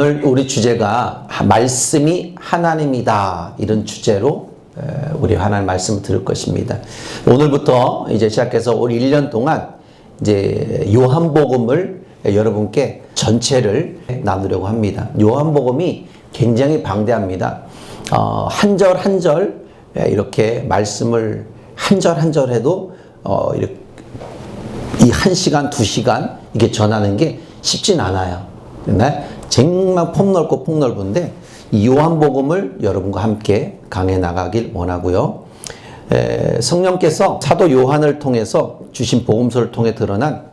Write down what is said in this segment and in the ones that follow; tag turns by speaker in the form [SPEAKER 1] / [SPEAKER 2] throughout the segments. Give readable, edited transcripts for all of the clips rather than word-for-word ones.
[SPEAKER 1] 오늘 우리 주제가 말씀이 하나님이다, 이런 주제로 우리 하나님 말씀을 들을 것입니다. 오늘부터 이제 시작해서 올 1년 동안 이제 요한복음을 여러분께 전체를 나누려고 합니다. 요한복음이 굉장히 방대합니다. 한 절 한 절 이렇게 말씀을 한 절 한 절 해도 이렇게 이 1시간, 2시간 이게 전하는 게 쉽진 않아요. 정말 폭넓은데 이 요한복음을 여러분과 함께 강해 나가길 원하고요. 성령께서 사도 요한을 통해서 주신 복음서를 통해 드러난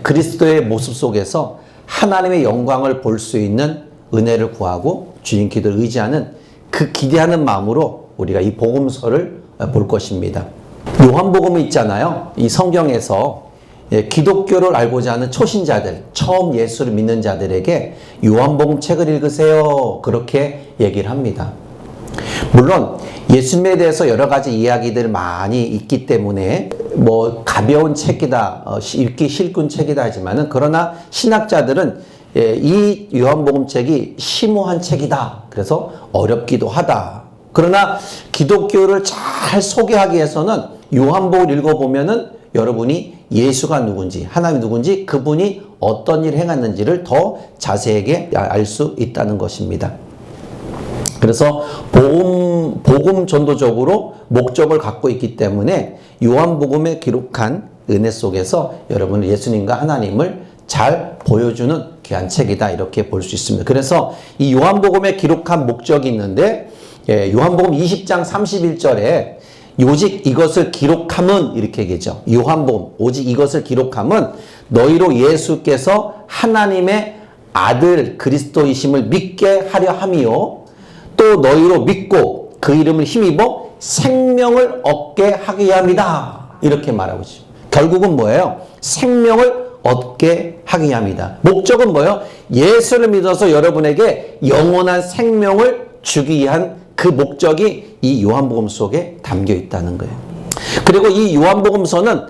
[SPEAKER 1] 그리스도의 모습 속에서 하나님의 영광을 볼 수 있는 은혜를 구하고 주님 기도를 의지하는 그 기대하는 마음으로 우리가 이 복음서를 볼 것입니다. 요한복음이 있잖아요. 이 성경에서 기독교를 알고자 하는 초신자들, 처음 예수를 믿는 자들에게 요한복음 책을 읽으세요, 그렇게 얘기를 합니다. 물론 예수님에 대해서 여러 가지 이야기들 많이 있기 때문에 뭐 가벼운 책이다, 읽기 쉬운 책이다 하지만은, 그러나 신학자들은 이 요한복음 책이 심오한 책이다, 그래서 어렵기도 하다. 그러나 기독교를 잘 소개하기 위해서는 요한복음을 읽어보면은 여러분이 예수가 누군지, 하나님이 누군지, 그분이 어떤 일을 행했는지를 더 자세하게 알 수 있다는 것입니다. 그래서 복음 전도적으로 목적을 갖고 있기 때문에 요한복음에 기록한 은혜 속에서 여러분은 예수님과 하나님을 잘 보여주는 귀한 책이다, 이렇게 볼 수 있습니다. 그래서 이 요한복음에 기록한 목적이 있는데, 요한복음 20장 31절에 오직 이것을 기록함은, 이렇게 얘기하죠. 요한복음 오직 이것을 기록함은 너희로 예수께서 하나님의 아들 그리스도이심을 믿게 하려 함이요, 또 너희로 믿고 그 이름을 힘입어 생명을 얻게 하게 합니다, 이렇게 말하고 있죠. 결국은 뭐예요? 생명을 얻게 하게 합니다. 목적은 뭐예요? 예수를 믿어서 여러분에게 영원한 생명을 주기 위한 그 목적이 이 요한복음 속에 담겨 있다는 거예요. 그리고 이 요한복음서는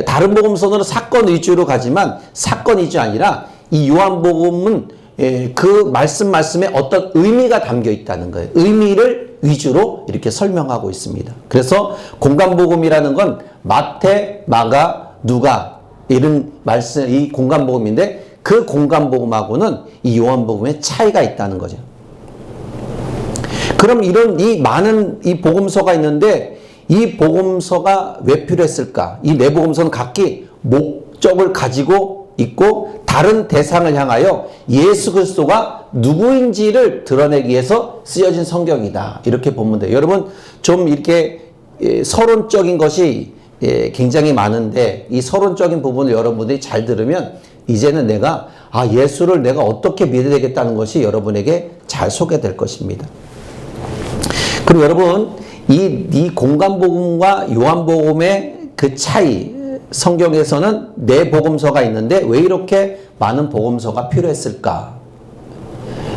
[SPEAKER 1] 다른 복음서는 사건 위주로 가지만 사건 위주 아니라 이 요한복음은 그 말씀에 어떤 의미가 담겨 있다는 거예요. 의미를 위주로 이렇게 설명하고 있습니다. 그래서 공간복음이라는 건 마태, 마가, 누가 이런 말씀, 이 공간복음인데 그 공간복음하고는 이 요한복음의 차이가 있다는 거죠. 그럼 이 많은 이 복음서가 있는데 이 복음서가 왜 필요했을까? 이 네 복음서는 각기 목적을 가지고 있고 다른 대상을 향하여 예수 그리스도가 누구인지를 드러내기 위해서 쓰여진 성경이다, 이렇게 보면 돼요. 여러분, 좀 이렇게 서론적인 것이 굉장히 많은데 이 서론적인 부분을 여러분들이 잘 들으면 이제는 예수를 내가 어떻게 믿어야 되겠다는 것이 여러분에게 잘 소개될 것입니다. 그럼 여러분, 이 공간복음과 요한복음의 그 차이, 성경에서는 네 복음서가 있는데 왜 이렇게 많은 복음서가 필요했을까?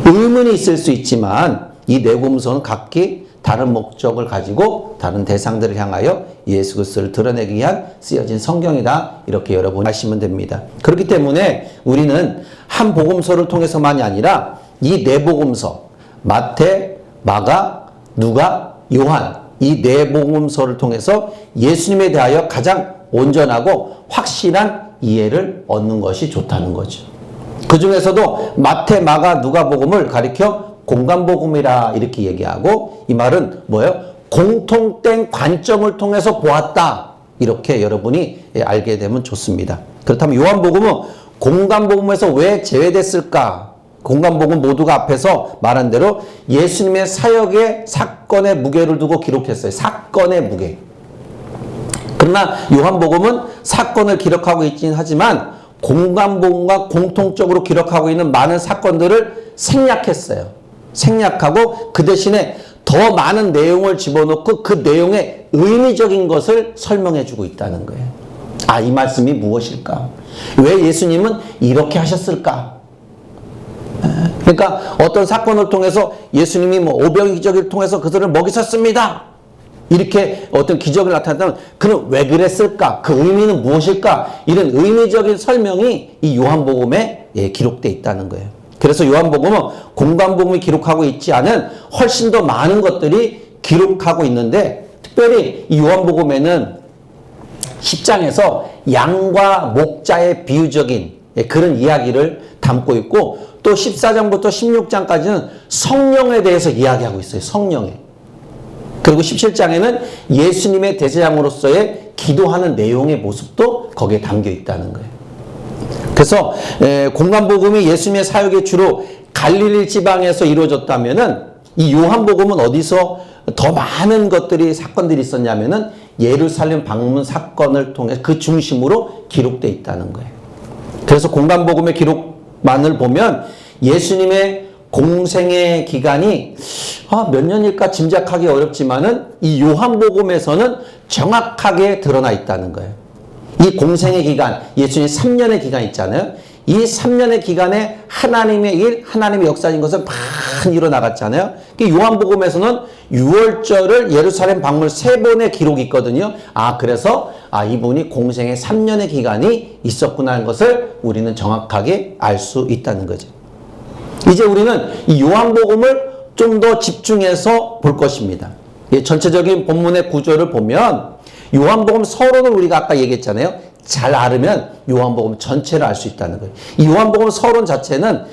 [SPEAKER 1] 의문이 있을 수 있지만 이 네 복음서는 각기 다른 목적을 가지고 다른 대상들을 향하여 예수 그리스도를 드러내기 위한 쓰여진 성경이다, 이렇게 여러분이 아시면 됩니다. 그렇기 때문에 우리는 한 복음서를 통해서만이 아니라 이 네 복음서, 마태, 마가, 누가, 요한, 이 네 복음서를 통해서 예수님에 대하여 가장 온전하고 확실한 이해를 얻는 것이 좋다는 거죠. 그 중에서도 마태, 마가, 누가복음을 가리켜 공간복음이라 이렇게 얘기하고, 이 말은 뭐예요? 공통된 관점을 통해서 보았다, 이렇게 여러분이 알게 되면 좋습니다. 그렇다면 요한복음은 공간복음에서 왜 제외됐을까? 공간복음 모두가 앞에서 말한 대로 예수님의 사역의 사건의 무게를 두고 기록했어요. 사건의 무게. 그러나 요한복음은 사건을 기록하고 있긴 하지만 공간복음과 공통적으로 기록하고 있는 많은 사건들을 생략했어요. 생략하고 그 대신에 더 많은 내용을 집어넣고 그 내용의 의미적인 것을 설명해 주고 있다는 거예요. 이 말씀이 무엇일까? 왜 예수님은 이렇게 하셨을까? 그러니까 어떤 사건을 통해서 예수님이 오병의 기적을 통해서 그들을 먹이셨습니다, 이렇게 어떤 기적을 나타냈다면 그럼 왜 그랬을까? 그 의미는 무엇일까? 이런 의미적인 설명이 이 요한복음에 기록되어 있다는 거예요. 그래서 요한복음은 공관복음이 기록하고 있지 않은 훨씬 더 많은 것들이 기록하고 있는데, 특별히 이 요한복음에는 10장에서 양과 목자의 비유적인 그런 이야기를 담고 있고, 또 14장부터 16장까지는 성령에 대해서 이야기하고 있어요. 성령에. 그리고 17장에는 예수님의 대제사장으로서의 기도하는 내용의 모습도 거기에 담겨 있다는 거예요. 그래서 공관복음이 예수님의 사역이 주로 갈릴리 지방에서 이루어졌다면은, 이 요한복음은 어디서 더 많은 것들이 사건들이 있었냐면은 예루살렘 방문 사건을 통해 그 중심으로 기록되어 있다는 거예요. 그래서 공관복음의 기록만을 보면 예수님의 공생의 기간이 몇 년일까 짐작하기 어렵지만은 이 요한복음에서는 정확하게 드러나 있다는 거예요. 이 공생의 기간, 예수님의 3년의 기간 있잖아요. 이 3년의 기간에 하나님의 일, 하나님의 역사인 것은 많이 일어나갔잖아요. 요한복음에서는 6월절을 예루살렘 방문 3번의 기록이 있거든요. 그래서 이분이 공생의 3년의 기간이 있었구나 하는 것을 우리는 정확하게 알 수 있다는 거죠. 이제 우리는 이 요한복음을 좀 더 집중해서 볼 것입니다. 전체적인 본문의 구조를 보면 요한복음 서론을 우리가 아까 얘기했잖아요. 잘 알으면 요한복음 전체를 알 수 있다는 거예요. 이 요한복음 서론 자체는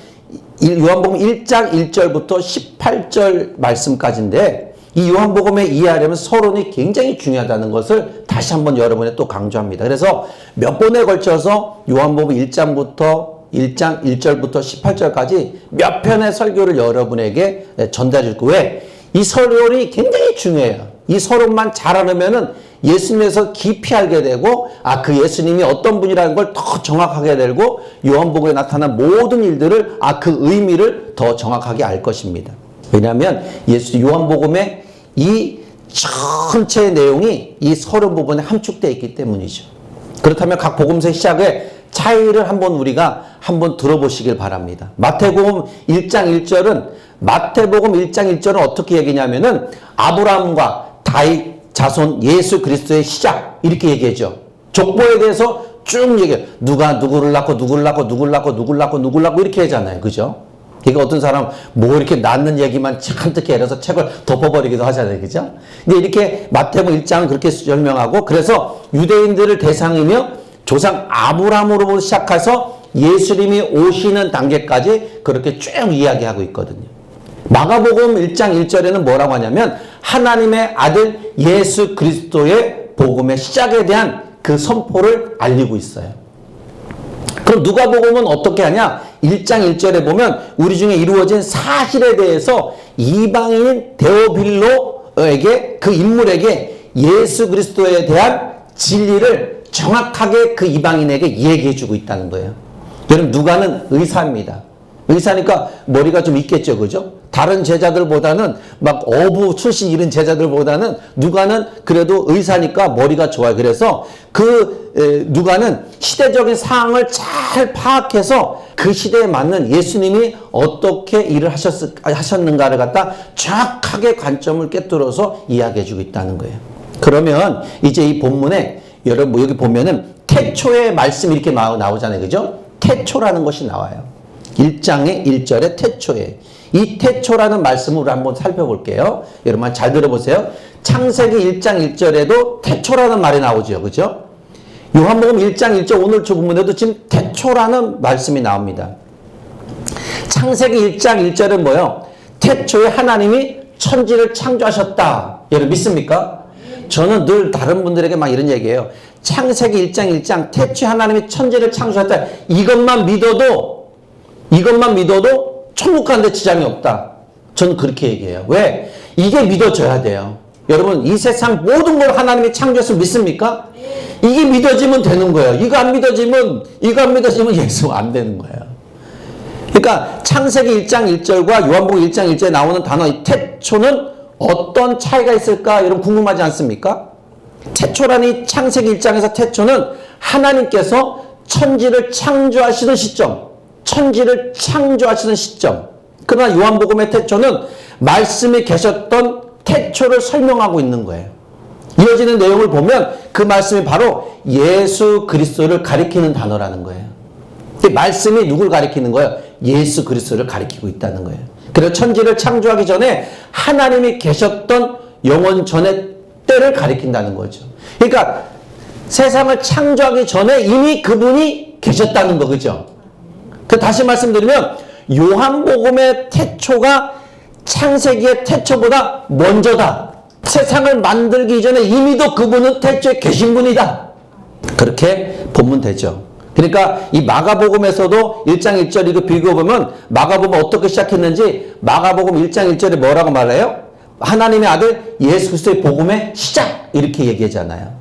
[SPEAKER 1] 요한복음 1장 1절부터 18절 말씀까지인데, 이 요한복음을 이해하려면 서론이 굉장히 중요하다는 것을 다시 한번 여러분에 또 강조합니다. 그래서 몇 번에 걸쳐서 요한복음 1장 1절부터 18절까지 몇 편의 설교를 여러분에게 전달해 줄 거예요. 왜? 이 서론이 굉장히 중요해요. 이 서론만 잘 알으면은 예수님에서 깊이 알게 되고, 그 예수님이 어떤 분이라는 걸 더 정확하게 되고, 요한복음에 나타난 모든 일들을, 그 의미를 더 정확하게 알 것입니다. 왜냐하면 요한복음의 이 전체의 내용이 이 서론 부분에 함축되어 있기 때문이죠. 그렇다면 각 복음서의 시작에 차이를 우리가 한번 들어보시길 바랍니다. 마태복음 1장 1절은 어떻게 얘기냐면은 아브라함과 다윗 자손 예수 그리스도의 시작, 이렇게 얘기하죠. 족보에 대해서 쭉 얘기해요. 누가 누구를 낳고 누구를 낳고 누구를 낳고 누구를 낳고 누구를 낳고 이렇게 하잖아요. 그죠? 그러니까 어떤 사람 이렇게 낳는 얘기만 잔뜩 해서 책을 덮어버리기도 하잖아요. 그죠? 근데 이렇게 마태복음 1장은 그렇게 설명하고, 그래서 유대인들을 대상이며 조상 아브라함으로부터 시작해서 예수님이 오시는 단계까지 그렇게 쭉 이야기하고 있거든요. 마가복음 1장 1절에는 뭐라고 하냐면 하나님의 아들 예수 그리스도의 복음의 시작에 대한 그 선포를 알리고 있어요. 그럼 누가복음은 어떻게 하냐? 1장 1절에 보면 우리 중에 이루어진 사실에 대해서 이방인 데오빌로에게, 그 인물에게 예수 그리스도에 대한 진리를 정확하게 그 이방인에게 얘기해 주고 있다는 거예요. 여러분, 누가는 의사입니다. 의사니까 머리가 좀 있겠죠. 그죠? 다른 제자들보다는 어부 출신 이런 제자들보다는 누가는 그래도 의사니까 머리가 좋아요. 그래서 누가는 시대적인 상황을 잘 파악해서 그 시대에 맞는 예수님이 어떻게 일을 하셨는가를 갖다 정확하게 관점을 꿰뚫어서 이야기해 주고 있다는 거예요. 그러면 이제 이 본문에 여러분 여기 보면은 태초의 말씀이 이렇게 나오잖아요. 그죠? 태초라는 것이 나와요. 1장의 1절에 태초에. 이 태초라는 말씀을 한번 살펴볼게요. 여러분 잘 들어보세요. 창세기 1장 1절에도 태초라는 말이 나오죠. 그죠? 요한복음 1장 1절 오늘 본문에도 지금 태초라는 말씀이 나옵니다. 창세기 1장 1절은 뭐예요? 태초에 하나님이 천지를 창조하셨다. 여러분 믿습니까? 저는 늘 다른 분들에게 이런 얘기해요. 창세기 1장 태초에 하나님이 천지를 창조하셨다. 이것만 믿어도 천국 가는데 지장이 없다. 저는 그렇게 얘기해요. 왜? 이게 믿어져야 돼요. 여러분, 이 세상 모든 걸 하나님이 창조했으면 믿습니까? 이게 믿어지면 되는 거예요. 이거 안 믿어지면 예수 안 되는 거예요. 그러니까 창세기 1장 1절과 요한복음 1장 1절에 나오는 단어 이 태초는 어떤 차이가 있을까? 여러분 궁금하지 않습니까? 태초라는 이 창세기 1장에서 태초는 하나님께서 천지를 창조하시는 시점. 그러나 요한복음의 태초는 말씀이 계셨던 태초를 설명하고 있는 거예요. 이어지는 내용을 보면 그 말씀이 바로 예수 그리스도를 가리키는 단어라는 거예요. 이 말씀이 누굴 가리키는 거예요? 예수 그리스도를 가리키고 있다는 거예요. 그래서 천지를 창조하기 전에 하나님이 계셨던 영원 전의 때를 가리킨다는 거죠. 그러니까 세상을 창조하기 전에 이미 그분이 계셨다는 거, 그죠? 다시 말씀드리면 요한복음의 태초가 창세기의 태초보다 먼저다. 세상을 만들기 전에 이미도 그분은 태초에 계신 분이다. 그렇게 보면 되죠. 그러니까 이 마가복음에서도 1장 1절 이거 비교해보면 마가복음 어떻게 시작했는지 마가복음 1장 1절에 뭐라고 말해요? 하나님의 아들 예수 그리스도의 복음의 시작 이렇게 얘기하잖아요.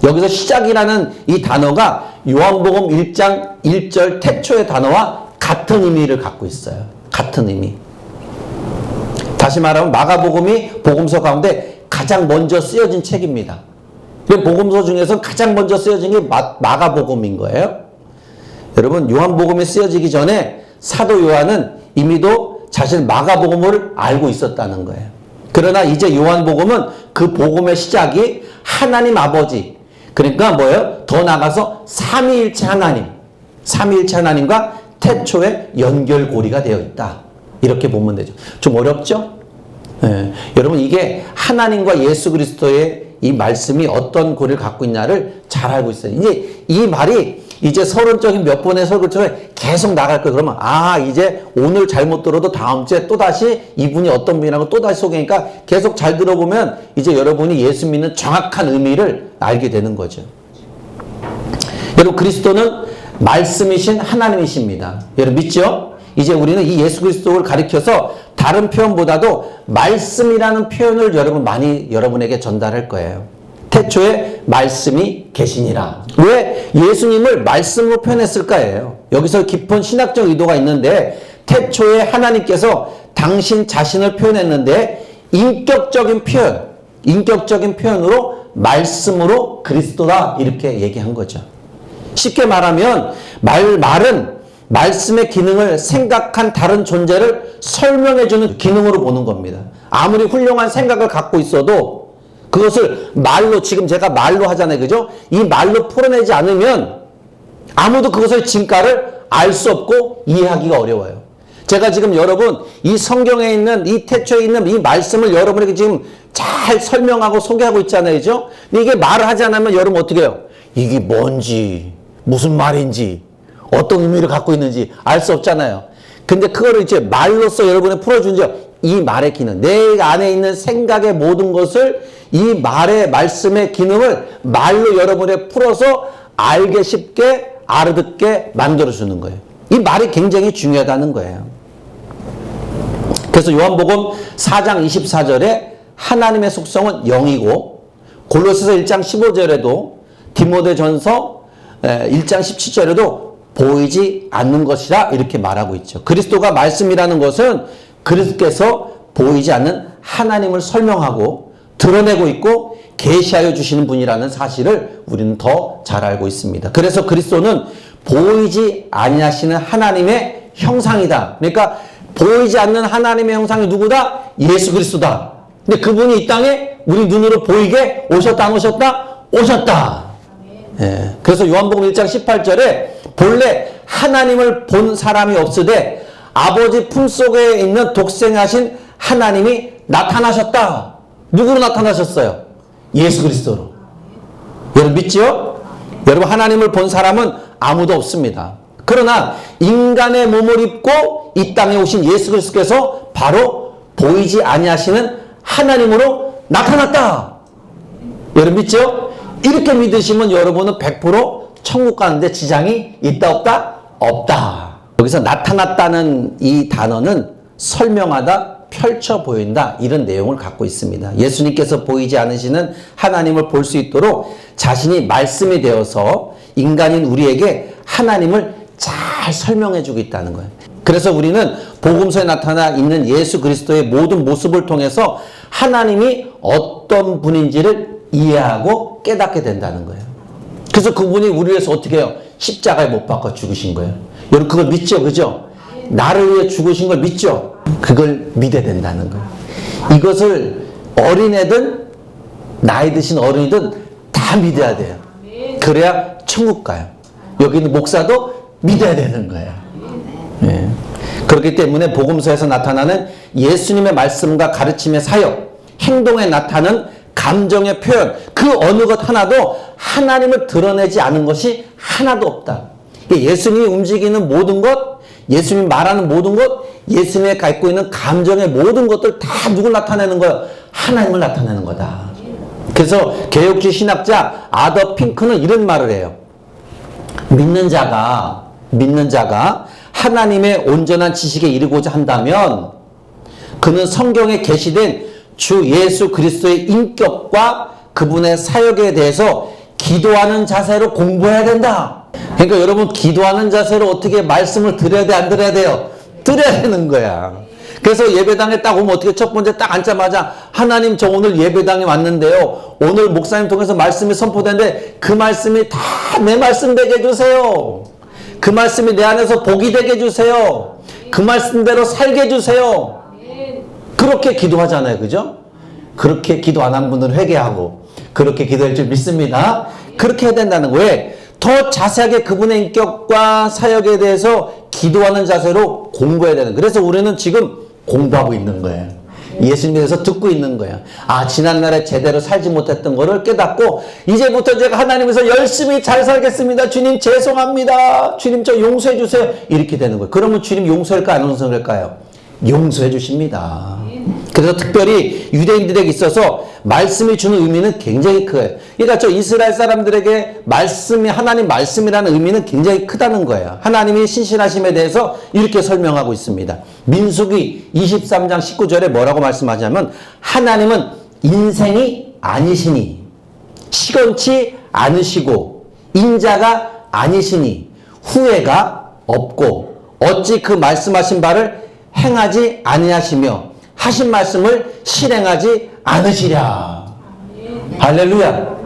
[SPEAKER 1] 여기서 시작이라는 이 단어가 요한복음 1장 1절 태초의 단어와 같은 의미를 갖고 있어요. 같은 의미. 다시 말하면 마가복음이 복음서 가운데 가장 먼저 쓰여진 책입니다. 복음서 중에서 가장 먼저 쓰여진 게 마가복음인 거예요. 여러분 요한복음이 쓰여지기 전에 사도 요한은 이미도 자신 마가복음을 알고 있었다는 거예요. 그러나 이제 요한복음은 그 복음의 시작이 하나님 아버지, 그러니까 뭐예요? 더 나아가서 삼위일체 하나님, 삼위일체 하나님과 태초의 연결고리가 되어 있다. 이렇게 보면 되죠. 좀 어렵죠? 예. 여러분 이게 하나님과 예수 그리스도의 이 말씀이 어떤 고리를 갖고 있냐를 잘 알고 있어요. 이제 이 말이 이제 서론적인 몇 번의 설교처럼 계속 나갈 거예요. 그러면 이제 오늘 잘못 들어도 다음 주에 또다시 이분이 어떤 분이라고 또다시 소개하니까 계속 잘 들어보면 이제 여러분이 예수 믿는 정확한 의미를 알게 되는 거죠. 여러분 그리스도는 말씀이신 하나님이십니다. 여러분 믿죠? 이제 우리는 이 예수 그리스도를 가리켜서 다른 표현보다도 말씀이라는 표현을 많이 여러분에게 전달할 거예요. 태초에 말씀이 계시니라. 왜 예수님을 말씀으로 표현했을까요? 여기서 깊은 신학적 의도가 있는데 태초에 하나님께서 당신 자신을 표현했는데 인격적인 표현으로 말씀으로 그리스도다 이렇게 얘기한 거죠. 쉽게 말하면 말은 말씀의 기능을 생각한 다른 존재를 설명해주는 기능으로 보는 겁니다. 아무리 훌륭한 생각을 갖고 있어도 그것을 말로, 지금 제가 말로 하잖아요. 그죠? 이 말로 풀어내지 않으면 아무도 그것의 진가를 알 수 없고 이해하기가 어려워요. 제가 지금 여러분 이 성경에 있는 이 태초에 있는 이 말씀을 여러분에게 지금 잘 설명하고 소개하고 있잖아요. 그죠? 근데 이게 말을 하지 않으면 여러분 어떻게 해요? 이게 뭔지, 무슨 말인지, 어떤 의미를 갖고 있는지 알 수 없잖아요. 근데 그거를 이제 말로써 여러분에 풀어주죠. 이 말의 기능, 내 안에 있는 생각의 모든 것을 이 말의 말씀의 기능을 말로 여러분에 풀어서 알게 쉽게 알아듣게 만들어주는 거예요. 이 말이 굉장히 중요하다는 거예요. 그래서 요한복음 4장 24절에 하나님의 속성은 영이고 골로새서 1장 15절에도 디모데전서 1장 17절에도 보이지 않는 것이라 이렇게 말하고 있죠. 그리스도가 말씀이라는 것은 그리스도께서 보이지 않는 하나님을 설명하고 드러내고 있고 계시하여 주시는 분이라는 사실을 우리는 더 잘 알고 있습니다. 그래서 그리스도는 보이지 아니하시는 하나님의 형상이다. 그러니까 보이지 않는 하나님의 형상이 누구다? 예수 그리스도다. 근데 그분이 이 땅에 우리 눈으로 보이게 오셨다 안 오셨다? 오셨다. 예. 그래서 요한복음 1장 18절에 본래 하나님을 본 사람이 없으되 아버지 품속에 있는 독생하신 하나님이 나타나셨다. 누구로 나타나셨어요? 예수 그리스도로. 여러분 믿죠? 여러분 하나님을 본 사람은 아무도 없습니다. 그러나 인간의 몸을 입고 이 땅에 오신 예수 그리스도께서 바로 보이지 아니하시는 하나님으로 나타났다. 여러분 믿죠? 이렇게 믿으시면 여러분은 100% 천국 가는데 지장이 있다 없다? 없다. 여기서 나타났다는 이 단어는 설명하다, 펼쳐 보인다 이런 내용을 갖고 있습니다. 예수님께서 보이지 않으시는 하나님을 볼 수 있도록 자신이 말씀이 되어서 인간인 우리에게 하나님을 잘 설명해 주고 있다는 거예요. 그래서 우리는 복음서에 나타나 있는 예수 그리스도의 모든 모습을 통해서 하나님이 어떤 분인지를 이해하고 깨닫게 된다는 거예요. 그래서 그분이 우리를 위해서 어떻게 해요? 십자가에 못 박아 죽으신 거예요. 여러분 그걸 믿죠? 그죠? 나를 위해 죽으신 걸 믿죠? 그걸 믿어야 된다는 거예요. 이것을 어린애든 나이 드신 어른이든 다 믿어야 돼요. 그래야 천국 가요. 여기 있는 목사도 믿어야 되는 거예요. 네. 그렇기 때문에 복음서에서 나타나는 예수님의 말씀과 가르침의 사역, 행동에 나타나는 감정의 표현, 그 어느 것 하나도 하나님을 드러내지 않은 것이 하나도 없다. 예수님이 움직이는 모든 것, 예수님이 말하는 모든 것, 예수님이 갖고 있는 감정의 모든 것들 다 누굴 나타내는 거예요? 하나님을 나타내는 거다. 그래서 개혁주의 신학자 아더 핑크는 이런 말을 해요. 믿는 자가 하나님의 온전한 지식에 이르고자 한다면 그는 성경에 계시된 주 예수 그리스도의 인격과 그분의 사역에 대해서 기도하는 자세로 공부해야 된다. 그러니까 여러분, 기도하는 자세로 어떻게 말씀을 드려야 돼, 안 드려야 돼요? 드려야 되는 거야. 그래서 예배당에 딱 오면 어떻게 첫 번째 딱 앉자마자 하나님, 저 오늘 예배당에 왔는데요, 오늘 목사님 통해서 말씀이 선포되는데 그 말씀이 다 내 말씀 되게 해주세요. 그 말씀이 내 안에서 복이 되게 해주세요. 그 말씀대로 살게 해주세요. 그렇게 기도하잖아요. 그죠? 그렇게 기도 안 한 분들은 회개하고 그렇게 기도할 줄 믿습니다. 그렇게 해야 된다는 거예요. 왜? 더 자세하게 그분의 인격과 사역에 대해서 기도하는 자세로 공부해야 되는 거예요. 그래서 우리는 지금 공부하고 있는 거예요. 예수님에 대해서 듣고 있는 거예요. 아, 지난날에 제대로 살지 못했던 거를 깨닫고 이제부터 제가 하나님에서 열심히 잘 살겠습니다. 주님 죄송합니다. 주님 저 용서해 주세요. 이렇게 되는 거예요. 그러면 주님 용서할까 안 용서할까요? 용서해 주십니다. 그래서 특별히 유대인들에게 있어서 말씀이 주는 의미는 굉장히 커요. 그러니까 저 이스라엘 사람들에게 말씀이, 하나님 말씀이라는 의미는 굉장히 크다는 거예요. 하나님이 신실하심에 대해서 이렇게 설명하고 있습니다. 민수기 23장 19절에 뭐라고 말씀하냐면 하나님은 인생이 아니시니 시건치 않으시고 인자가 아니시니 후회가 없고 어찌 그 말씀하신 바를 행하지 아니하시며 하신 말씀을 실행하지 않으시랴. 할렐루야.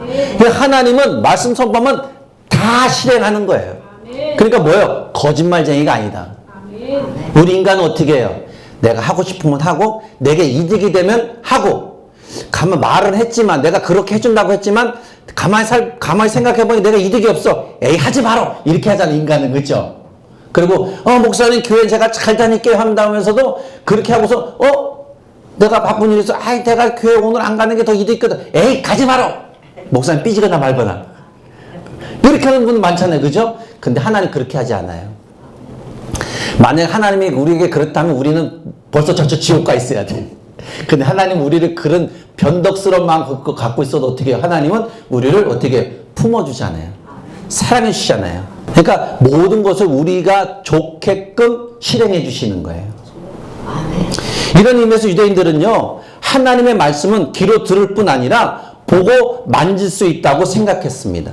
[SPEAKER 1] 하나님은 말씀 선포하면 다 실행하는 거예요. 그러니까 뭐예요? 거짓말쟁이가 아니다. 우리 인간은 어떻게 해요? 내가 하고 싶으면 하고 내게 이득이 되면 하고, 가만 말은 했지만, 내가 그렇게 해준다고 했지만 가만히 생각해보니 내가 이득이 없어. 에이, 하지 마라. 이렇게 하잖아요, 인간은. 그렇죠? 그리고 목사님 교회 제가 잘 다닐게요 한다면서도 그렇게 하고서 내가 바쁜 일이 있어. 아이, 내가 교회 오늘 안 가는 게 더 이득이거든. 에이, 가지 마라. 목사님 삐지거나 말거나. 이렇게 하는 분은 많잖아요. 그죠? 근데 하나님 그렇게 하지 않아요. 만약 하나님이 우리에게 그렇다면 우리는 벌써 저쪽 지옥 가 있어야 돼. 근데 하나님 우리를 그런 변덕스러운 마음 갖고 있어도 어떻게 해요? 하나님은 우리를 어떻게 품어주잖아요. 사랑해 주시잖아요. 그러니까 모든 것을 우리가 좋게끔 실행해 주시는 거예요. 이런 의미에서 유대인들은요, 하나님의 말씀은 귀로 들을 뿐 아니라 보고 만질 수 있다고 생각했습니다.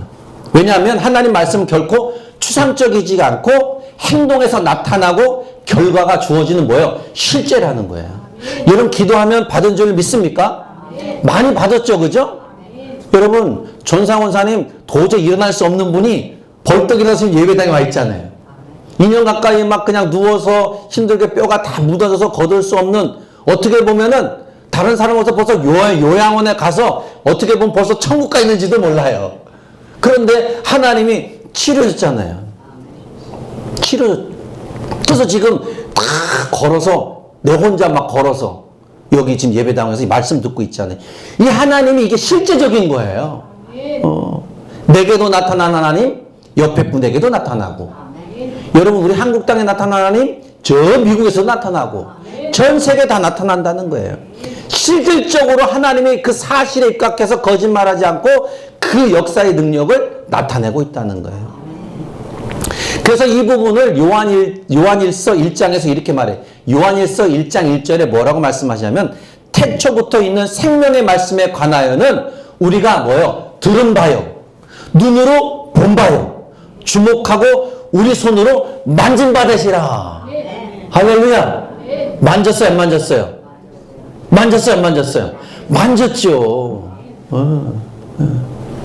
[SPEAKER 1] 왜냐하면 하나님 말씀은 결코 추상적이지 않고 행동에서 나타나고 결과가 주어지는 뭐예요? 실제라는 거예요. 여러분, 기도하면 받은 줄 믿습니까? 많이 받았죠, 그죠? 여러분, 전상원사님 도저히 일어날 수 없는 분이 벌떡 일어나서 예배당에 와 있잖아요. 2년 가까이 막 그냥 누워서 힘들게 뼈가 다 묻어져서 거둘 수 없는, 어떻게 보면은 다른 사람으로서 벌써 요양원에 가서 어떻게 보면 벌써 천국 가 있는지도 몰라요. 그런데 하나님이 치료했잖아요. 그래서 지금 다 걸어서, 내 혼자 막 걸어서 여기 지금 예배당에서 말씀 듣고 있잖아요. 이 하나님이 이게 실제적인 거예요. 내게도 나타난 하나님, 옆에 분에게도 나타나고, 여러분 우리 한국 땅에 나타난 하나님, 저 미국에서 나타나고, 전 세계 다 나타난다는 거예요. 실질적으로 하나님이 그 사실에 입각해서 거짓말하지 않고 그 역사의 능력을 나타내고 있다는 거예요. 그래서 이 부분을 요한일서 1장에서 이렇게 말해. 요한일서 1장 1절에 뭐라고 말씀하시냐면, 태초부터 있는 생명의 말씀에 관하여는 우리가 뭐요? 들은 바요, 눈으로 본 바요, 주목하고 우리 손으로 만진 바 되시라. 할렐루야. 만졌어요, 안 만졌어요? 만졌어요, 안 만졌어요? 만졌죠.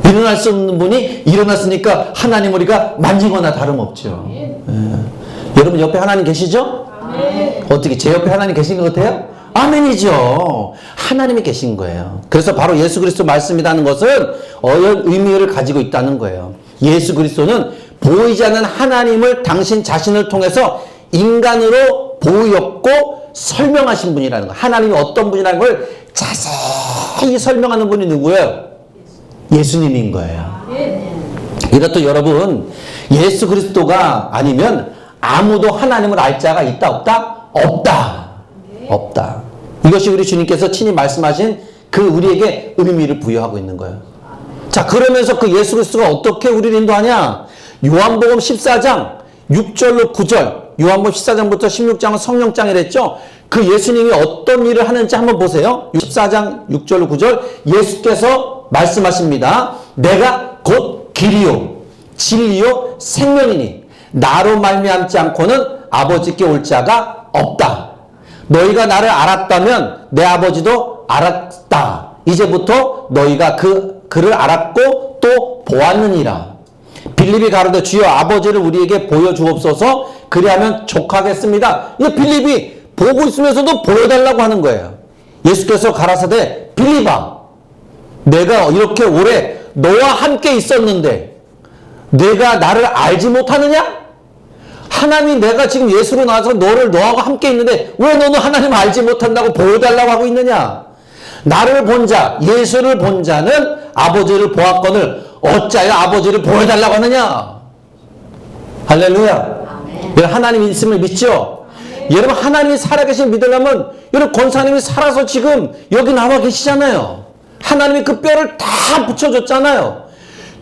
[SPEAKER 1] 일어날 수 없는 분이 일어났으니까 하나님 우리가 만지거나 다름없죠. 여러분 옆에 하나님 계시죠? 어떻게 제 옆에 하나님 계신 것 같아요? 아멘이죠. 하나님이 계신 거예요. 그래서 바로 예수 그리스도 말씀이라는 것은 어떤 의미를 가지고 있다는 거예요. 예수 그리스도는 보이지 않는 하나님을 당신 자신을 통해서 인간으로 보였고 설명하신 분이라는 거. 하나님이 어떤 분이라는 걸 자세히 설명하는 분이 누구예요? 예수님인 거예요. 이것도 여러분, 예수 그리스도가 아니면 아무도 하나님을 알 자가 있다 없다? 없다. 없다. 이것이 우리 주님께서 친히 말씀하신 그 우리에게 의미를 부여하고 있는 거예요. 자, 그러면서 그 예수 그리스도가 어떻게 우리를 인도하냐? 요한복음 14장 6절로 9절, 요한복음 14장부터 16장은 성령장이랬죠. 그 예수님이 어떤 일을 하는지 한번 보세요. 14장 6절로 9절, 예수께서 말씀하십니다. 내가 곧 길이요 진리요 생명이니 나로 말미암지 않고는 아버지께 올 자가 없다. 너희가 나를 알았다면 내 아버지도 알았다. 이제부터 너희가 그를 알았고 또 보았느니라. 빌립이 가로되 주여 아버지를 우리에게 보여주옵소서. 그리하면 족하겠습니다. 이 빌립이 보고 있으면서도 보여달라고 하는 거예요. 예수께서 가라사대 빌립아, 내가 이렇게 오래 너와 함께 있었는데 내가 나를 알지 못하느냐? 하나님이 내가 지금 예수로 나와서 너하고 함께 있는데 왜 너는 하나님을 알지 못한다고 보여달라고 하고 있느냐? 나를 본 자, 예수를 본 자는 아버지를 보았거늘 어찌하여 아버지를 보여달라고 하느냐? 할렐루야. 여러분 하나님 있음을 믿죠? 여러분 하나님이 살아계신 믿으려면 여러분 권사님이 살아서 지금 여기 나와 계시잖아요. 하나님이 그 뼈를 다 붙여줬잖아요.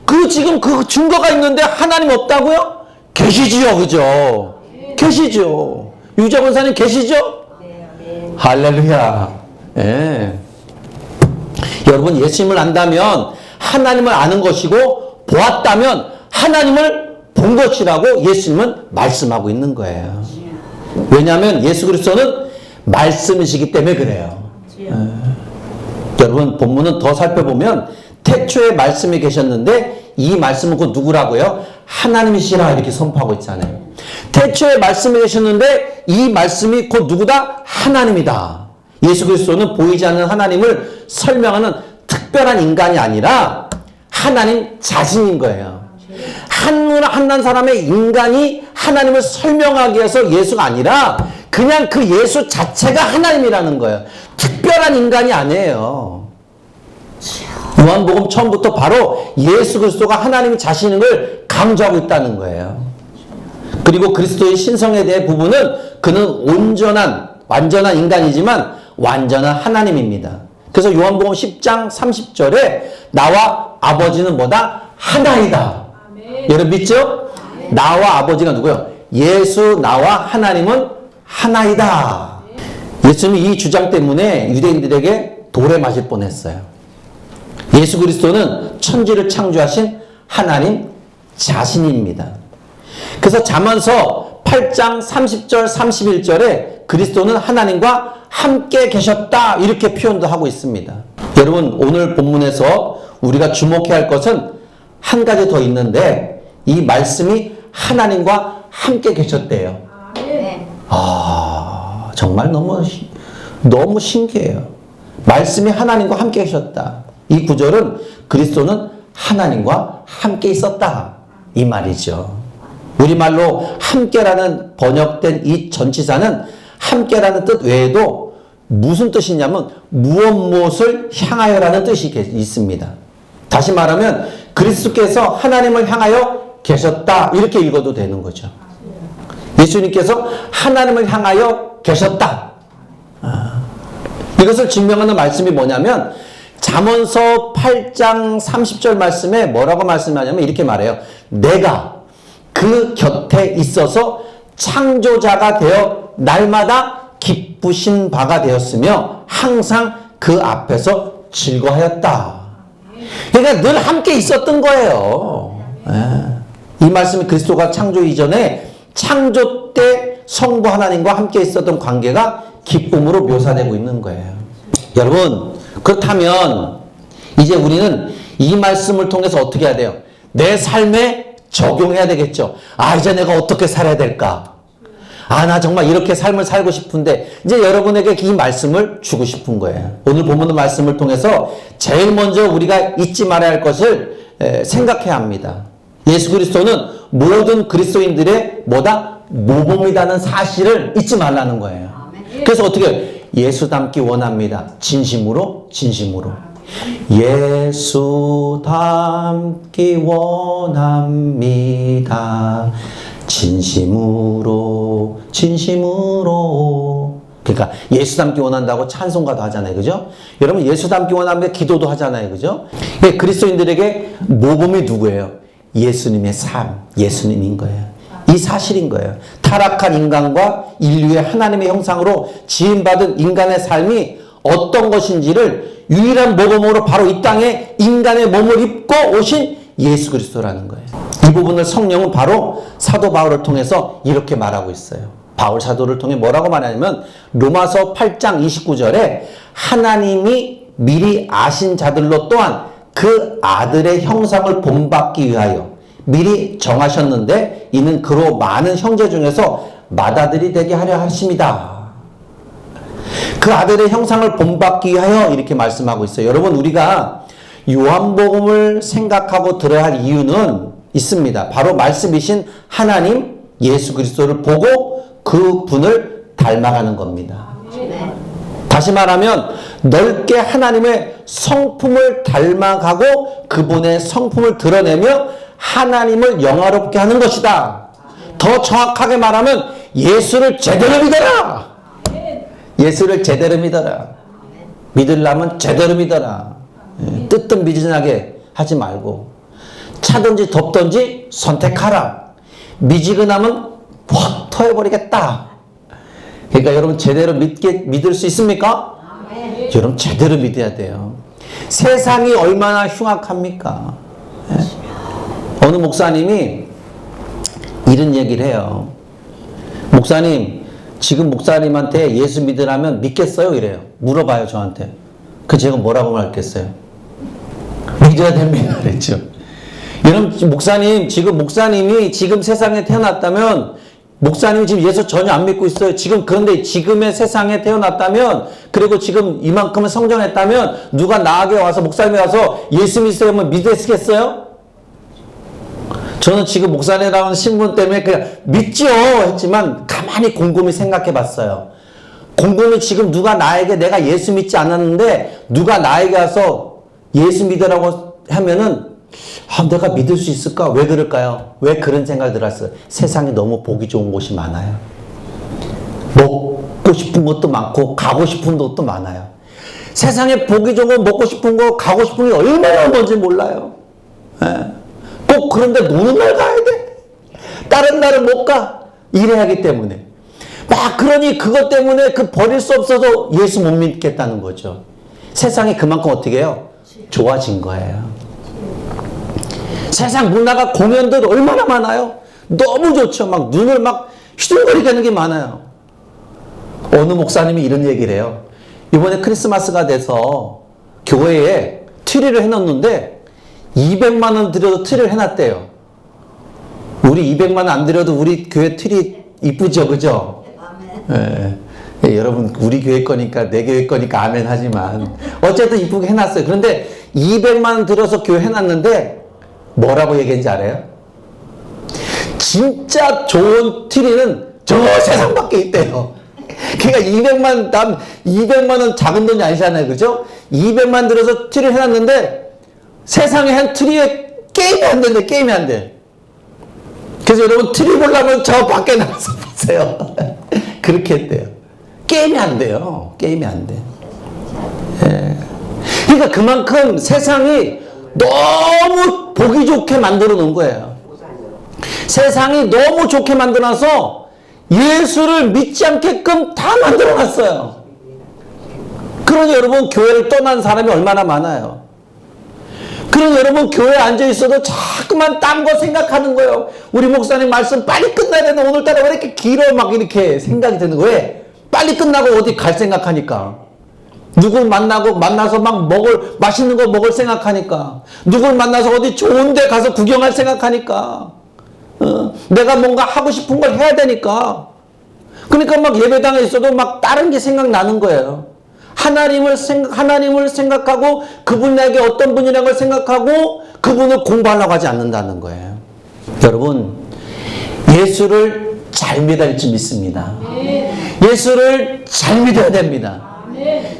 [SPEAKER 1] 그 지금 그 증거가 있는데 하나님 없다고요? 계시지요, 그죠? 계시죠. 유자 권사님 계시죠? 할렐루야. 예. 여러분 예수님을 안다면 하나님을 아는 것이고 보았다면 하나님을 본 것이라고 예수님은 말씀하고 있는 거예요. 왜냐하면 예수 그리스도는 말씀이시기 때문에 그래요. 예. 여러분 본문은 더 살펴보면 태초에 말씀이 계셨는데 이 말씀은 곧 누구라고요? 하나님이시라 이렇게 선포하고 있잖아요. 태초에 말씀이 계셨는데 이 말씀이 곧 누구다? 하나님이다. 예수 그리스도는 보이지 않는 하나님을 설명하는 특별한 인간이 아니라 하나님 자신인 거예요. 한 사람의 인간이 하나님을 설명하기 위해서 예수가 아니라 그냥 그 예수 자체가 하나님이라는 거예요. 특별한 인간이 아니에요. 요한복음 처음부터 바로 예수 그리스도가 하나님 자신인 걸 강조하고 있다는 거예요. 그리고 그리스도의 신성에 대해 부분은 그는 완전한 인간이지만 완전한 하나님입니다. 그래서 요한복음 10장 30절에 나와 아버지는 뭐다? 하나이다. 여러분 믿죠? 나와 아버지가 누구요? 예수 나와 하나님은 하나이다. 예수님이 이 주장 때문에 유대인들에게 돌에 맞을 뻔했어요. 예수 그리스도는 천지를 창조하신 하나님 자신입니다. 그래서 잠언서 8장 30절 31절에 그리스도는 하나님과 함께 계셨다 이렇게 표현도 하고 있습니다. 여러분 오늘 본문에서 우리가 주목해야 할 것은 한 가지 더 있는데 이 말씀이 하나님과 함께 계셨대요. 정말 너무 신기해요. 말씀이 하나님과 함께 계셨다. 이 구절은 그리스도는 하나님과 함께 있었다 이 말이죠. 우리말로 함께라는 번역된 이 전치사는 함께라는 뜻 외에도 무슨 뜻이냐면 무엇을 향하여라는 뜻이 있습니다. 다시 말하면 그리스도께서 하나님을 향하여 계셨다 이렇게 읽어도 되는 거죠. 예수님께서 하나님을 향하여 계셨다. 이것을 증명하는 말씀이 뭐냐면 잠언서 8장 30절 말씀에 뭐라고 말씀하냐면 이렇게 말해요. 내가 그 곁에 있어서 창조자가 되어 날마다 기쁘신 바가 되었으며 항상 그 앞에서 즐거워하였다. 그러니까 늘 함께 있었던 거예요. 이 말씀이 그리스도가 창조 이전에 창조 때 성부 하나님과 함께 있었던 관계가 기쁨으로 묘사되고 있는 거예요. 여러분 그렇다면 이제 우리는 이 말씀을 통해서 어떻게 해야 돼요? 내 삶에 적용해야 되겠죠. 이제 내가 어떻게 살아야 될까? 나 정말 이렇게 삶을 살고 싶은데 이제 여러분에게 이 말씀을 주고 싶은 거예요. 오늘 본문의 말씀을 통해서 제일 먼저 우리가 잊지 말아야 할 것을 생각해야 합니다. 예수 그리스도는 모든 그리스도인들의 뭐다? 모범이라는 사실을 잊지 말라는 거예요. 그래서 어떻게 해요? 예수 닮기 원합니다. 진심으로, 진심으로. 예수 닮기 원합니다. 진심으로, 진심으로. 그러니까 예수 닮기 원한다고 찬송가도 하잖아요. 그죠? 여러분 예수 닮기 원합니다. 기도도 하잖아요. 그죠? 그리스도인들에게 모범이 누구예요? 예수님의 삶, 예수님인 거예요. 이 사실인 거예요. 타락한 인간과 인류의 하나님의 형상으로 지음받은 인간의 삶이 어떤 것인지를 유일한 모범으로 바로 이 땅에 인간의 몸을 입고 오신 예수 그리스도라는 거예요. 이 부분을 성령은 바로 사도 바울을 통해서 이렇게 말하고 있어요. 바울 사도를 통해 뭐라고 말하냐면 로마서 8장 29절에 하나님이 미리 아신 자들로 또한 그 아들의 형상을 본받기 위하여 미리 정하셨는데 이는 그로 많은 형제 중에서 맏아들이 되게 하려 하십니다. 그 아들의 형상을 본받기 위하여 이렇게 말씀하고 있어요. 여러분 우리가 요한복음을 생각하고 들어야 할 이유는 있습니다. 바로 말씀이신 하나님 예수 그리스도를 보고 그 분을 닮아가는 겁니다. 다시 말하면 넓게 하나님의 성품을 닮아가고 그분의 성품을 드러내며 하나님을 영화롭게 하는 것이다. 더 정확하게 말하면 예수를 제대로 믿어라. 예수를 제대로 믿어라. 믿으려면 제대로 믿어라. 뜨뜻미진하게 하지 말고 차든지 덥든지 선택하라. 미지근하면 확 터여버리겠다. 그러니까 여러분 제대로 믿을 수 있습니까? 여러분 제대로 믿어야 돼요. 세상이 얼마나 흉악합니까? 어느 목사님이 이런 얘기를 해요. 목사님, 지금 목사님한테 예수 믿으라면 믿겠어요? 이래요. 물어봐요, 저한테. 그 제가 뭐라고 말했겠어요? 믿어야 됩니다. 그랬죠. 여러분, 목사님, 지금 목사님이 지금 세상에 태어났다면 목사님이 지금 예수 전혀 안 믿고 있어요. 지금 그런데 지금의 세상에 태어났다면 그리고 지금 이만큼은 성장했다면 누가 나에게 와서 목사님이 와서 예수 믿으면 믿으시겠어요? 저는 지금 목사님이라는 신분 때문에 그냥 믿죠 했지만 가만히 곰곰이 생각해 봤어요. 곰곰이 지금 누가 나에게 내가 예수 믿지 않았는데 누가 나에게 와서 예수 믿으라고 하면은 내가 믿을 수 있을까? 왜 그럴까요? 왜 그런 생각이 들었어요? 세상에 너무 보기 좋은 곳이 많아요. 먹고 싶은 것도 많고 가고 싶은 곳도 많아요. 세상에 보기 좋은 거, 먹고 싶은 거, 가고 싶은 게 얼마나 뭔지 몰라요. 꼭 그런데 노는 날 가야 돼. 다른 날은 못 가. 일해야 하기 때문에. 그러니 그것 때문에 버릴 수 없어서 예수 못 믿겠다는 거죠. 세상이 그만큼 어떻게 해요? 좋아진 거예요. 세상 문화가 공연들 얼마나 많아요? 너무 좋죠. 눈을 휘둥거리게 하는 게 많아요. 어느 목사님이 이런 얘기를 해요. 이번에 크리스마스가 돼서 교회에 트리를 해놨는데 200만 원 들여도 트리를 해놨대요. 우리 200만 원 안 들여도 우리 교회 트리 이쁘죠, 그죠? 여러분 우리 교회 거니까 내 교회 거니까 아멘 하지만 어쨌든 이쁘게 해놨어요. 그런데 200만 원 들여서 교회 해놨는데 뭐라고 얘기했는지 알아요? 진짜 좋은 트리는 저 세상 밖에 있대요. 그러니까 200만 원 작은 돈이 아니잖아요. 그죠? 200만 들어서 트리를 해놨는데 세상에 한 트리에 게임이 안 된대. 게임이 안 돼. 그래서 여러분 트리 보려면 저 밖에 나가서 보세요. 그렇게 했대요. 게임이 안 돼요. 게임이 안 돼. 그러니까 그만큼 세상이 너무 보기 좋게 만들어 놓은 거예요. 세상이 너무 좋게 만들어놔서 예수를 믿지 않게끔 다 만들어 놨어요. 그러니 여러분 교회를 떠난 사람이 얼마나 많아요. 그러니 여러분 교회에 앉아 있어도 자꾸만 딴 거 생각하는 거예요. 우리 목사님 말씀 빨리 끝나야 되는데 오늘따라 왜 이렇게 길어 이렇게 생각이 드는 거예요. 왜? 빨리 끝나고 어디 갈 생각하니까. 누굴 만나서 맛있는 거 먹을 생각하니까. 누굴 만나서 어디 좋은 데 가서 구경할 생각하니까. 내가 뭔가 하고 싶은 걸 해야 되니까. 그러니까 예배당에 있어도 다른 게 생각나는 거예요. 하나님을 생각하고 그분에게 어떤 분이라는 걸 생각하고 그분을 공부하려고 하지 않는다는 거예요. 여러분, 예수를 잘 믿어야 할지 믿습니다. 예수를 잘 믿어야 됩니다.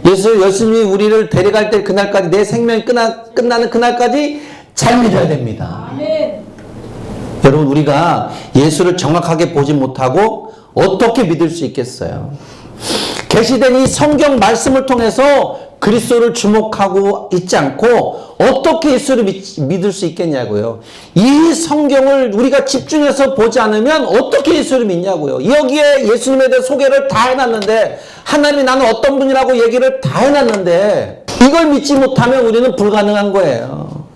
[SPEAKER 1] 예수님이 우리를 데려갈 때 그날까지, 내 생명이 끝나는 그날까지 잘 믿어야 됩니다. 여러분, 우리가 예수를 정확하게 보지 못하고 어떻게 믿을 수 있겠어요? 계시된 이 성경 말씀을 통해서 그리스도를 주목하고 있지 않고 어떻게 예수를 믿을 수 있겠냐고요. 이 성경을 우리가 집중해서 보지 않으면 어떻게 예수를 믿냐고요. 여기에 예수님에 대해 소개를 다 해놨는데, 하나님이 나는 어떤 분이라고 얘기를 다 해놨는데 이걸 믿지 못하면 우리는 불가능한 거예요.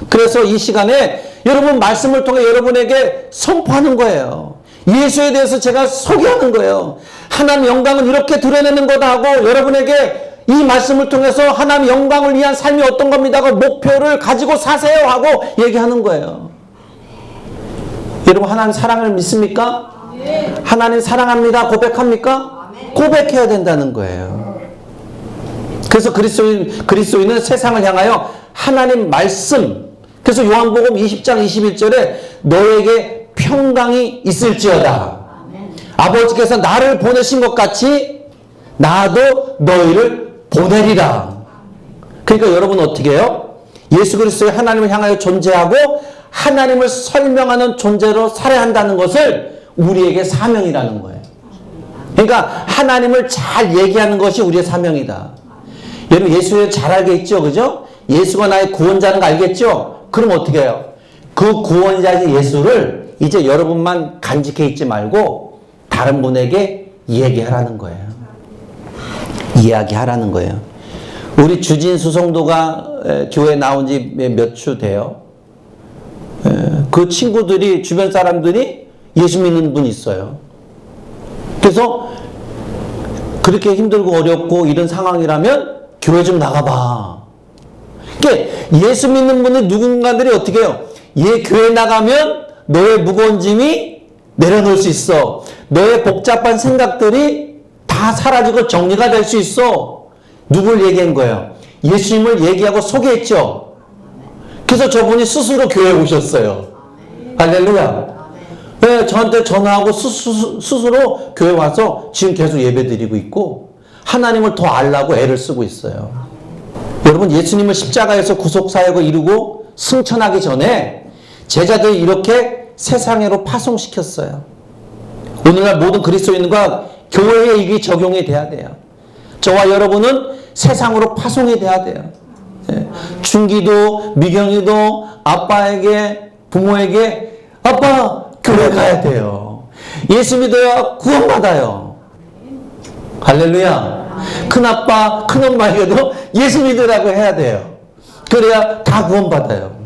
[SPEAKER 1] 그래서 이 시간에 여러분 말씀을 통해 여러분에게 선포하는 거예요. 예수에 대해서 제가 소개하는 거예요. 하나님 영광은 이렇게 드러내는 거다 하고, 여러분에게 이 말씀을 통해서 하나님 영광을 위한 삶이 어떤 겁니다 하고 목표를 가지고 사세요 하고 얘기하는 거예요. 여러분, 하나님 사랑을 믿습니까? 하나님 사랑합니다 고백합니까? 고백해야 된다는 거예요. 그래서 그리스도인은 세상을 향하여 하나님 말씀, 그래서 요한복음 20장 21절에 너에게 평강이 있을지어다. 아버지께서 나를 보내신 것 같이 나도 너희를 보내리라. 그러니까 여러분 어떻게 해요? 예수 그리스도의 하나님을 향하여 존재하고 하나님을 설명하는 존재로 살아야 한다는 것을 우리에게 사명이라는 거예요. 그러니까 하나님을 잘 얘기하는 것이 우리의 사명이다. 여러분 예수를 잘 알겠죠? 그죠? 예수가 나의 구원자는 거 알겠죠? 그럼 어떻게 해요? 그 구원자의 예수를 이제 여러분만 간직해 있지 말고 다른 분에게 얘기하라는 거예요. 이야기하라는 거예요. 우리 주진수 성도가 교회에 나온 지 몇 주 돼요. 그 친구들이, 주변 사람들이 예수 믿는 분이 있어요. 그래서 그렇게 힘들고 어렵고 이런 상황이라면 교회 좀 나가봐. 그러니까 예수 믿는 분들 누군가들이 어떻게 해요? 얘 교회 나가면 너의 무거운 짐이 내려놓을 수 있어. 너의 복잡한 생각들이 다 사라지고 정리가 될 수 있어. 누굴 얘기한 거예요? 예수님을 얘기하고 소개했죠. 그래서 저분이 스스로 교회에 오셨어요. 할렐루야. 네, 저한테 전화하고 스스로 교회 와서 지금 계속 예배 드리고 있고 하나님을 더 알라고 애를 쓰고 있어요. 여러분, 예수님을 십자가에서 구속사역을 이루고 승천하기 전에 제자들이 이렇게 세상으로 파송시켰어요. 오늘날 모든 그리스도인과 교회에 이게 적용이 돼야 돼요. 저와 여러분은 세상으로 파송이 돼야 돼요. 준기도, 미경이도 아빠에게, 부모에게 아빠 교회 가야 돼요. 예수 믿어야 구원받아요. 할렐루야. 큰아빠, 큰엄마에게도 예수 믿으라고 해야 돼요. 그래야 다 구원받아요.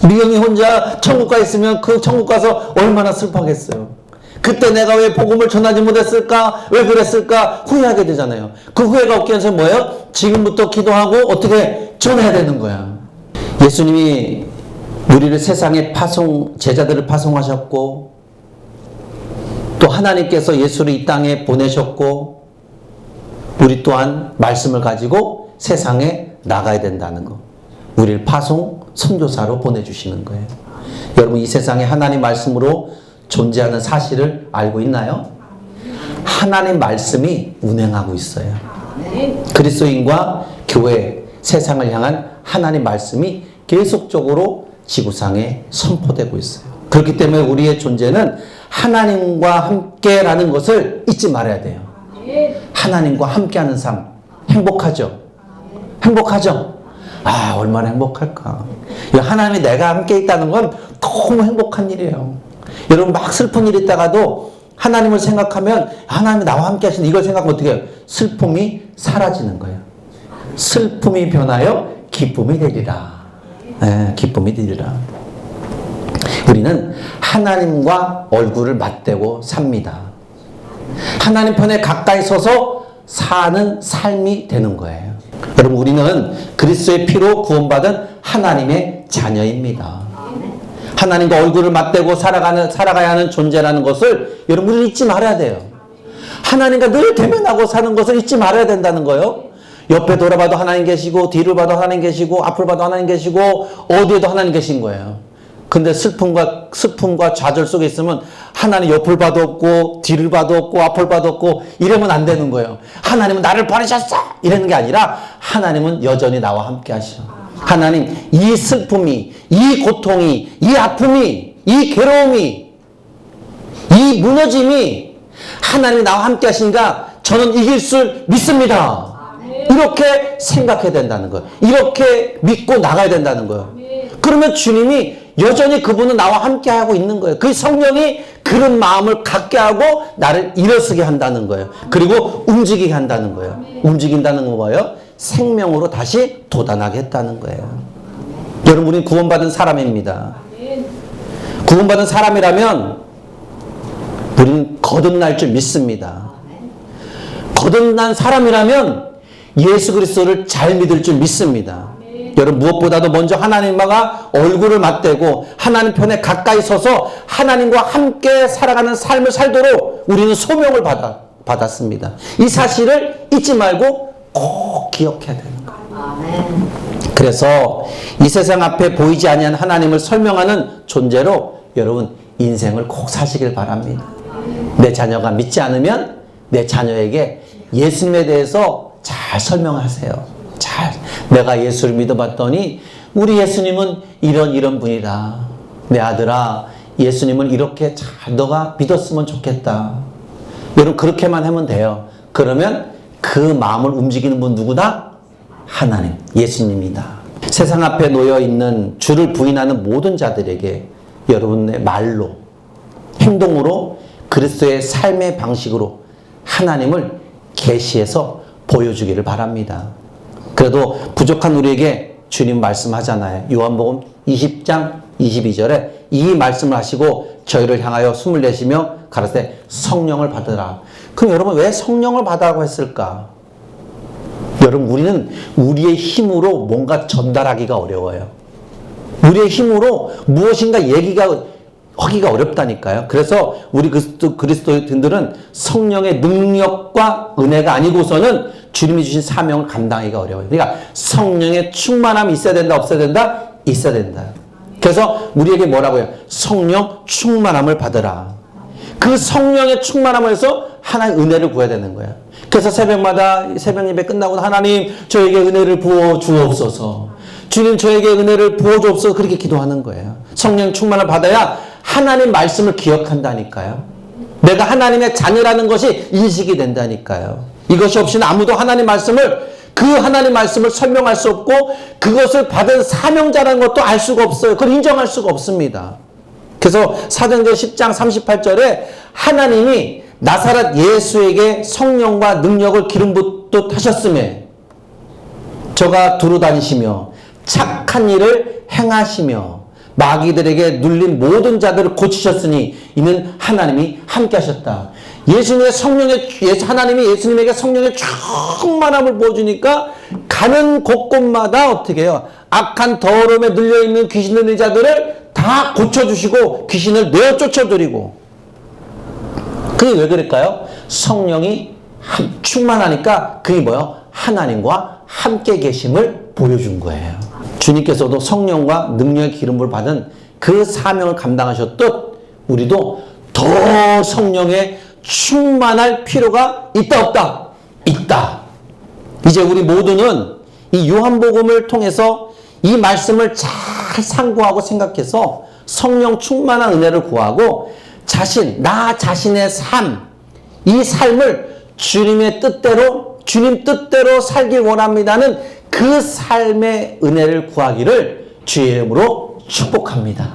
[SPEAKER 1] 미경이 혼자 천국 가 있으면 그 천국 가서 얼마나 슬퍼하겠어요. 그때 내가 왜 복음을 전하지 못했을까? 왜 그랬을까? 후회하게 되잖아요. 그 후회가 없기 위해서 뭐예요? 지금부터 기도하고 어떻게 전해야 되는 거야. 예수님이 우리를 세상에 제자들을 파송하셨고, 또 하나님께서 예수를 이 땅에 보내셨고, 우리 또한 말씀을 가지고 세상에 나가야 된다는 거. 우리를 선교사로 보내주시는 거예요. 여러분, 이 세상에 하나님 말씀으로 존재하는 사실을 알고 있나요? 하나님 말씀이 운행하고 있어요. 그리스도인과 교회, 세상을 향한 하나님 말씀이 계속적으로 지구상에 선포되고 있어요. 그렇기 때문에 우리의 존재는 하나님과 함께라는 것을 잊지 말아야 돼요. 하나님과 함께하는 삶, 행복하죠? 행복하죠? 아, 얼마나 행복할까. 하나님이 내가 함께 있다는 건 너무 행복한 일이에요. 여러분, 막 슬픈 일이 있다가도 하나님을 생각하면 하나님이 나와 함께 하시는 이걸 생각하면 어떻게 해요? 슬픔이 사라지는 거예요. 슬픔이 변하여 기쁨이 되리라. 네, 기쁨이 되리라. 우리는 하나님과 얼굴을 맞대고 삽니다. 하나님 편에 가까이 서서 사는 삶이 되는 거예요. 여러분, 우리는 그리스도의 피로 구원받은 하나님의 자녀입니다. 하나님과 얼굴을 맞대고 살아가야 하는 존재라는 것을 여러분은 잊지 말아야 돼요. 하나님과 늘 대면하고 사는 것을 잊지 말아야 된다는 거예요. 옆에 돌아봐도 하나님 계시고, 뒤를 봐도 하나님 계시고, 앞을 봐도 하나님 계시고, 어디에도 하나님 계신 거예요. 근데 슬픔과 좌절 속에 있으면 하나님 옆을 봐도 없고 뒤를 봐도 없고 앞을 봐도 없고 이러면 안 되는 거예요. 하나님은 나를 버리셨어! 이러는 게 아니라 하나님은 여전히 나와 함께 하셔. 하나님, 이 슬픔이, 이 고통이, 이 아픔이, 이 괴로움이, 이 무너짐이 하나님이 나와 함께 하시니까 저는 이길 줄 믿습니다. 이렇게 생각해야 된다는 거예요. 이렇게 믿고 나가야 된다는 거예요. 그러면 주님이 여전히 그분은 나와 함께 하고 있는 거예요. 그 성령이 그런 마음을 갖게 하고 나를 일어서게 한다는 거예요. 그리고 움직이게 한다는 거예요. 움직인다는 건 뭐예요? 생명으로 다시 돋아나게 했다는 거예요. 여러분, 우리는 구원받은 사람입니다. 구원받은 사람이라면 우리는 거듭날 줄 믿습니다. 거듭난 사람이라면 예수 그리스도를 잘 믿을 줄 믿습니다. 여러분, 무엇보다도 먼저 하나님과 얼굴을 맞대고 하나님 편에 가까이 서서 하나님과 함께 살아가는 삶을 살도록 우리는 소명을 받았습니다. 이 사실을 잊지 말고 꼭 기억해야 되는 거예요. 그래서 이 세상 앞에 보이지 아니한 하나님을 설명하는 존재로 여러분 인생을 꼭 사시길 바랍니다. 내 자녀가 믿지 않으면 내 자녀에게 예수님에 대해서 잘 설명하세요. 내가 예수를 믿어봤더니 우리 예수님은 이런 분이다. 내 아들아, 예수님을 이렇게 잘 너가 믿었으면 좋겠다. 여러분, 그렇게만 하면 돼요. 그러면 그 마음을 움직이는 분 누구다? 하나님, 예수님이다. 세상 앞에 놓여 있는 주를 부인하는 모든 자들에게 여러분의 말로, 행동으로, 그리스도의 삶의 방식으로 하나님을 계시해서 보여주기를 바랍니다. 그래도 부족한 우리에게 주님 말씀하잖아요. 요한복음 20장 22절에 이 말씀을 하시고 저희를 향하여 숨을 내쉬며 가라사대 성령을 받으라. 그럼 여러분, 왜 성령을 받으라고 했을까? 여러분, 우리는 우리의 힘으로 뭔가 전달하기가 어려워요. 우리의 힘으로 무엇인가 하기가 어렵다니까요. 그래서 우리 그리스도인들은 성령의 능력과 은혜가 아니고서는 주님이 주신 사명을 감당하기가 어려워요. 그러니까 성령의 충만함이 있어야 된다, 없어야 된다? 있어야 된다. 그래서 우리에게 뭐라고 해요? 성령 충만함을 받으라. 그 성령의 충만함을 해서 하나님의 은혜를 구해야 되는 거예요. 그래서 새벽마다 새벽 예배 끝나고 하나님 저에게 은혜를 부어 주옵소서. 주님 저에게 은혜를 부어 주옵소서. 그렇게 기도하는 거예요. 성령 충만을 받아야 하나님 말씀을 기억한다니까요. 내가 하나님의 자녀라는 것이 인식이 된다니까요. 이것이 없이는 아무도 하나님 말씀을 설명할 수 없고 그것을 받은 사명자라는 것도 알 수가 없어요. 그걸 인정할 수가 없습니다. 그래서 사도행전 10장 38절에 하나님이 나사렛 예수에게 성령과 능력을 기름 붓듯 하셨음에 저가 두루 다니시며 착한 일을 행하시며 마귀들에게 눌린 모든 자들을 고치셨으니 이는 하나님이 함께 하셨다. 하나님이 예수님에게 성령의 충만함을 보여주니까 가는 곳곳마다 어떻게 해요? 악한 더러움에 눌려있는 귀신 들린 자들을 다 고쳐주시고 귀신을 내어 쫓아들이고. 그게 왜 그럴까요? 성령이 충만하니까 그게 뭐예요? 하나님과 함께 계심을 보여준 거예요. 주님께서도 성령과 능력의 기름을 받은 그 사명을 감당하셨듯 우리도 더 성령의 충만할 필요가 있다, 없다? 있다. 이제 우리 모두는 이 요한복음을 통해서 이 말씀을 잘 상고하고 생각해서 성령 충만한 은혜를 구하고 나 자신의 삶, 이 삶을 주님 뜻대로 살길 원합니다는 그 삶의 은혜를 구하기를 주의 이름으로 축복합니다.